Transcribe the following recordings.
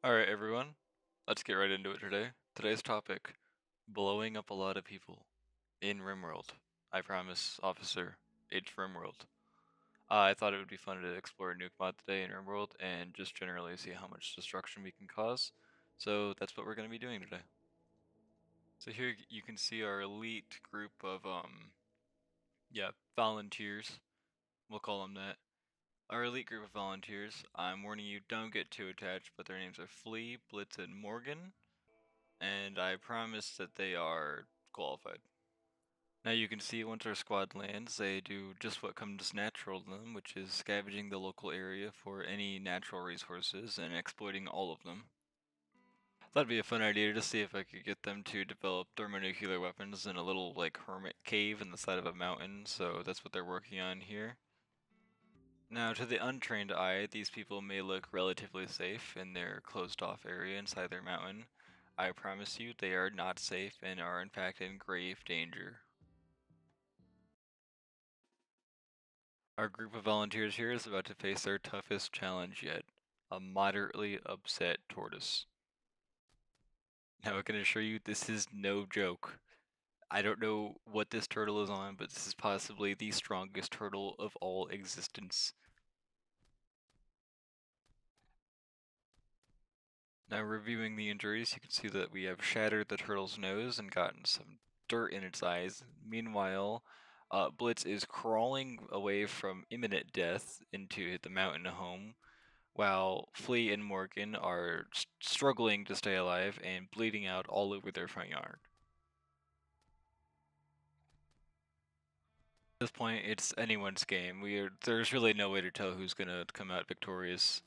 Alright, everyone, let's get right into it today. Today's topic, blowing up a lot of people in Rimworld. I promise, officer, it's Rimworld. I thought it would be fun to explore Nuke mod today in Rimworld and just generally see how much destruction we can cause. So that's what we're going to be doing today. So here you can see our elite group of, volunteers. We'll call them that. Our elite group of volunteers, I'm warning you, don't get too attached, but their names are Flea, Blitz, and Morgan. And I promise that they are qualified. Now you can see once our squad lands, they do just what comes natural to them, which is scavenging the local area for any natural resources and exploiting all of them. That'd be a fun idea to see if I could get them to develop thermonuclear weapons in a little like hermit cave in the side of a mountain, so that's what they're working on here. Now, to the untrained eye, these people may look relatively safe in their closed off area inside their mountain. I promise you, they are not safe and are in fact in grave danger. Our group of volunteers here is about to face their toughest challenge yet, a moderately upset tortoise. Now, I can assure you, this is no joke. I don't know what this turtle is on, but this is possibly the strongest turtle of all existence. Now, reviewing the injuries, you can see that we have shattered the turtle's nose and gotten some dirt in its eyes. Meanwhile, Blitz is crawling away from imminent death into the mountain home, while Flea and Morgan are struggling to stay alive and bleeding out all over their front yard. At this point, it's anyone's game. There's really no way to tell who's gonna come out victorious.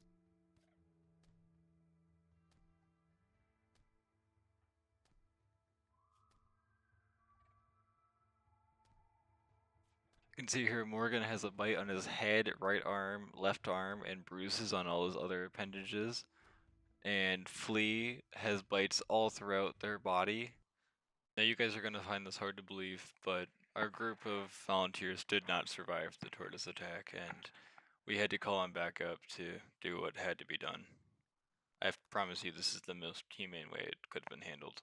You can see here Morgan has a bite on his head, right arm, left arm, and bruises on all his other appendages. And Flea has bites all throughout their body. Now you guys are going to find this hard to believe, but our group of volunteers did not survive the tortoise attack, and we had to call on back up to do what had to be done. I promise you this is the most humane way it could have been handled.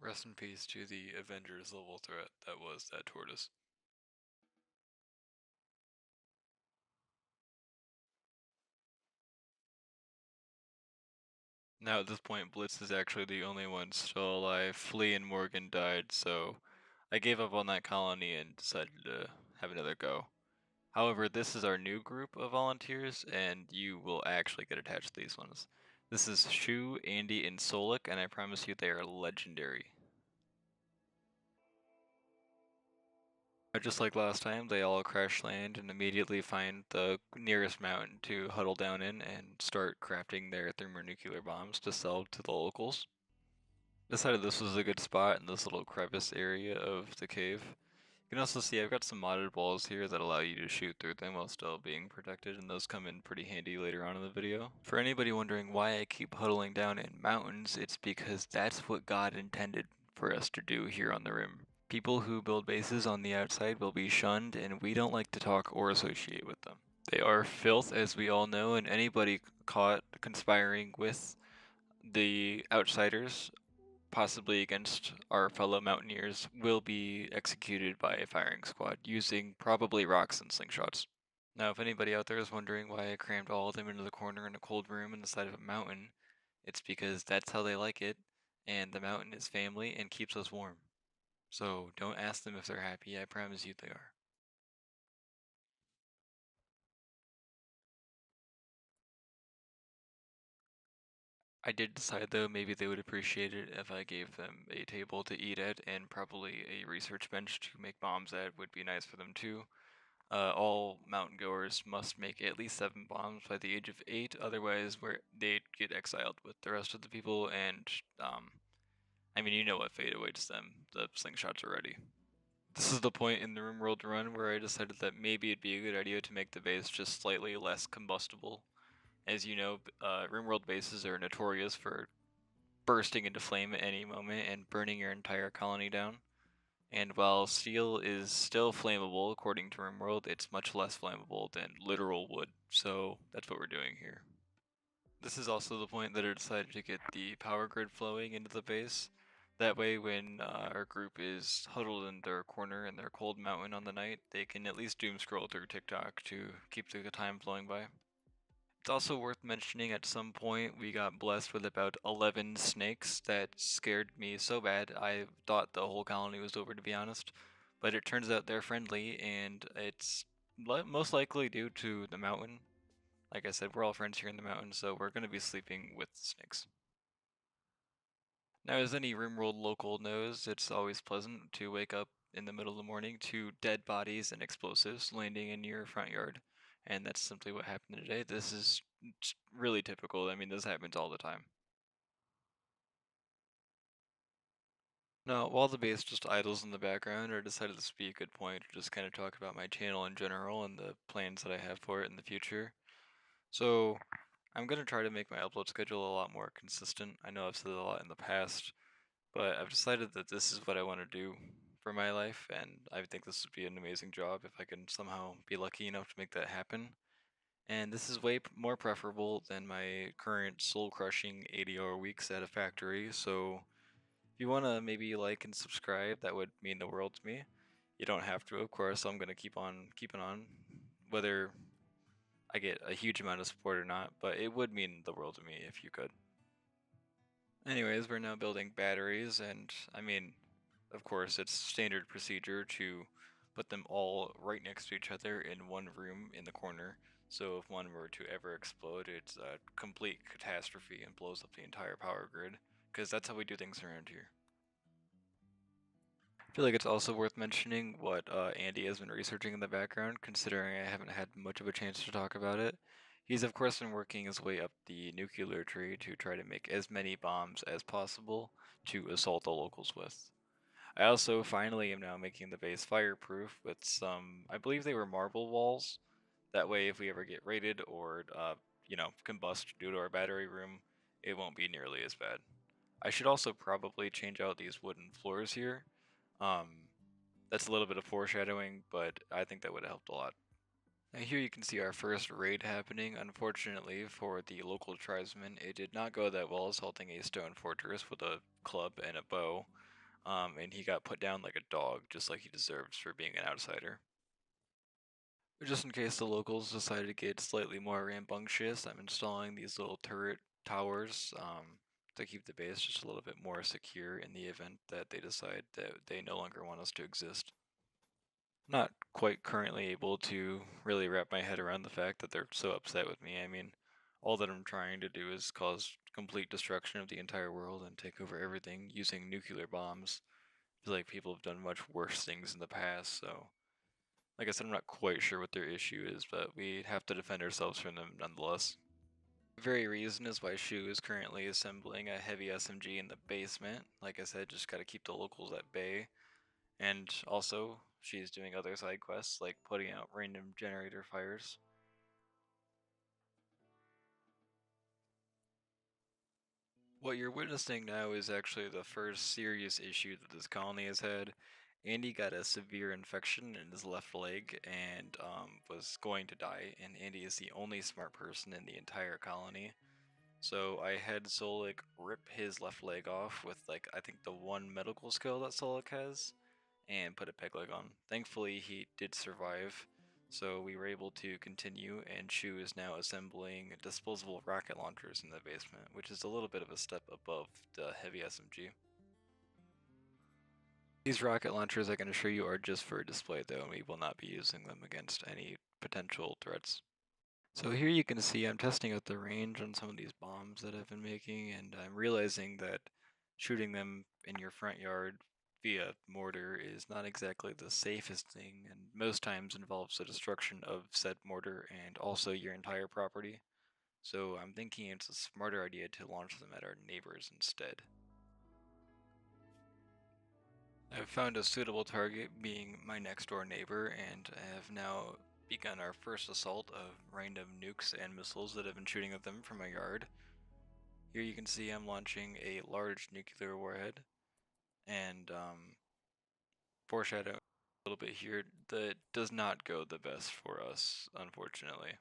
Rest in peace to the Avengers level threat that was that tortoise. Now at this point, Blitz is actually the only one still alive. Flea and Morgan died, so I gave up on that colony and decided to have another go. However, this is our new group of volunteers, and you will actually get attached to these ones. This is Shu, Andy, and Solik, and I promise you they are legendary. Just like last time, they all crash land and immediately find the nearest mountain to huddle down in and start crafting their thermonuclear bombs to sell to the locals. Decided this was a good spot in this little crevice area of the cave. You can also see I've got some modded walls here that allow you to shoot through them while still being protected, and those come in pretty handy later on in the video. For anybody wondering why I keep huddling down in mountains, it's because that's what God intended for us to do here on the Rim. People who build bases on the outside will be shunned, and we don't like to talk or associate with them. They are filth, as we all know, and anybody caught conspiring with the outsiders, possibly against our fellow mountaineers, will be executed by a firing squad using probably rocks and slingshots. Now, if anybody out there is wondering why I crammed all of them into the corner in a cold room in the side of a mountain, it's because that's how they like it, and the mountain is family and keeps us warm. So don't ask them if they're happy, I promise you they are. I did decide though maybe they would appreciate it if I gave them a table to eat at and probably a research bench to make bombs at would be nice for them too. All mountain goers must make at least 7 bombs by the age of 8, otherwise they'd get exiled with the rest of the people, and I mean, you know what fate awaits them. The slingshots are ready. This is the point in the Rimworld run where I decided that maybe it'd be a good idea to make the base just slightly less combustible. As you know, Rimworld bases are notorious for bursting into flame at any moment and burning your entire colony down. And while steel is still flammable according to Rimworld, it's much less flammable than literal wood. so that's what we're doing here. This is also the point that I decided to get the power grid flowing into the base. That way, when our group is huddled in their corner in their cold mountain on the night, they can at least doom scroll through TikTok to keep the time flowing by. It's also worth mentioning at some point we got blessed with about 11 snakes that scared me so bad I thought the whole colony was over, to be honest. But it turns out they're friendly, and it's most likely due to the mountain. Like I said, we're all friends here in the mountain, so we're going to be sleeping with snakes. Now, as any Rimworld local knows, it's always pleasant to wake up in the middle of the morning to dead bodies and explosives landing in your front yard. And that's simply what happened today. This is really typical. I mean, this happens all the time. Now, while the base just idles in the background, I decided this would be a good point to just kind of talk about my channel in general and the plans that I have for it in the future. So, I'm going to try to make my upload schedule a lot more consistent. I know I've said it a lot in the past, but I've decided that this is what I want to do for my life, and I think this would be an amazing job if I can somehow be lucky enough to make that happen. And this is way more preferable than my current soul-crushing 80-hour weeks at a factory, so if you want to maybe like and subscribe, that would mean the world to me. You don't have to, of course. I'm going to keep on keeping on, whether I get a huge amount of support or not, but it would mean the world to me if you could. Anyways, we're now building batteries, and I mean, of course, it's standard procedure to put them all right next to each other in one room in the corner. So if one were to ever explode, it's a complete catastrophe and blows up the entire power grid, because that's how we do things around here. I feel like it's also worth mentioning what Andy has been researching in the background, considering I haven't had much of a chance to talk about it. He's of course been working his way up the nuclear tree to try to make as many bombs as possible to assault the locals with. I also finally am now making the base fireproof with some, I believe they were marble walls. That way if we ever get raided or, combust due to our battery room, it won't be nearly as bad. I should also probably change out these wooden floors here. Um, that's a little bit of foreshadowing, but I think that would have helped a lot. Now here you can see our first raid happening. Unfortunately for the local tribesmen, it did not go that well, assaulting a stone fortress with a club and a bow. And he got put down like a dog, just like he deserves for being an outsider. But just in case the locals decide to get slightly more rambunctious, I'm installing these little turret towers to keep the base just a little bit more secure in the event that they decide that they no longer want us to exist. Not quite currently able to really wrap my head around the fact that they're so upset with me. I mean, all that I'm trying to do is cause complete destruction of the entire world and take over everything using nuclear bombs. I feel like people have done much worse things in the past, so like I said, I'm not quite sure what their issue is, but we have to defend ourselves from them nonetheless. The very reason is why Shu is currently assembling a heavy SMG in the basement. Like I said, just gotta keep the locals at bay. And also, she's doing other side quests, like putting out random generator fires. What you're witnessing now is actually the first serious issue that this colony has had. Andy got a severe infection in his left leg and was going to die, and Andy is the only smart person in the entire colony. So I had Solik rip his left leg off with, like, I think the one medical skill that Solik has, and put a peg leg on. Thankfully, he did survive, so we were able to continue, and Shu is now assembling disposable rocket launchers in the basement, which is a little bit of a step above the heavy SMG. These rocket launchers I can assure you are just for display though, and we will not be using them against any potential threats. So here you can see I'm testing out the range on some of these bombs that I've been making, and I'm realizing that shooting them in your front yard via mortar is not exactly the safest thing, and most times involves the destruction of said mortar and also your entire property. So I'm thinking it's a smarter idea to launch them at our neighbors instead. I've found a suitable target being my next door neighbor, and I have now begun our first assault of random nukes and missiles that have been shooting at them from my yard. Here you can see I'm launching a large nuclear warhead, and foreshadow a little bit here, that does not go the best for us, unfortunately.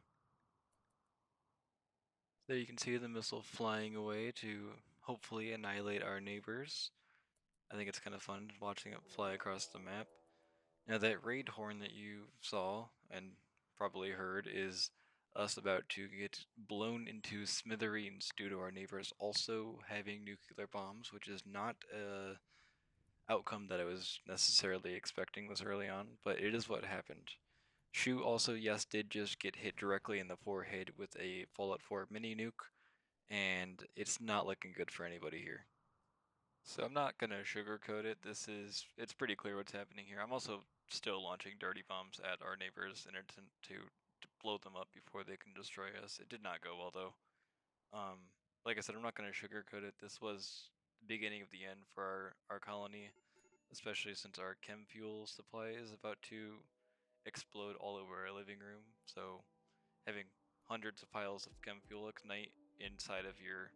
There you can see the missile flying away to hopefully annihilate our neighbors. I think it's kind of fun watching it fly across the map. Now that raid horn that you saw and probably heard is us about to get blown into smithereens due to our neighbors also having nuclear bombs, which is not a outcome that I was necessarily expecting this early on, but it is what happened. Shu also, yes, did just get hit directly in the forehead with a Fallout 4 mini nuke, and it's not looking good for anybody here. So I'm not gonna sugarcoat it. It's pretty clear what's happening here. I'm also still launching dirty bombs at our neighbors in an attempt to blow them up before they can destroy us. It did not go well though. Like I said, I'm not gonna sugarcoat it. This was the beginning of the end for our colony, especially since our chem fuel supply is about to explode all over our living room. So having hundreds of piles of chem fuel ignite inside of your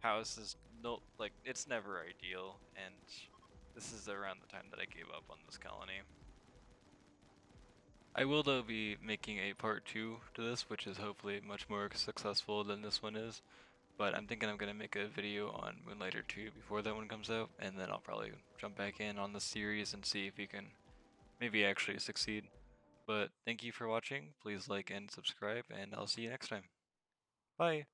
house is no, like, it's never ideal, and this is around the time that I gave up on this colony. I will though be making a part 2 to this, which is hopefully much more successful than this one is, but I'm thinking I'm going to make a video on Moonlighter 2 before that one comes out, and then I'll probably jump back in on the series and see if we can maybe actually succeed. But thank you for watching, please like and subscribe, and I'll see you next time. Bye!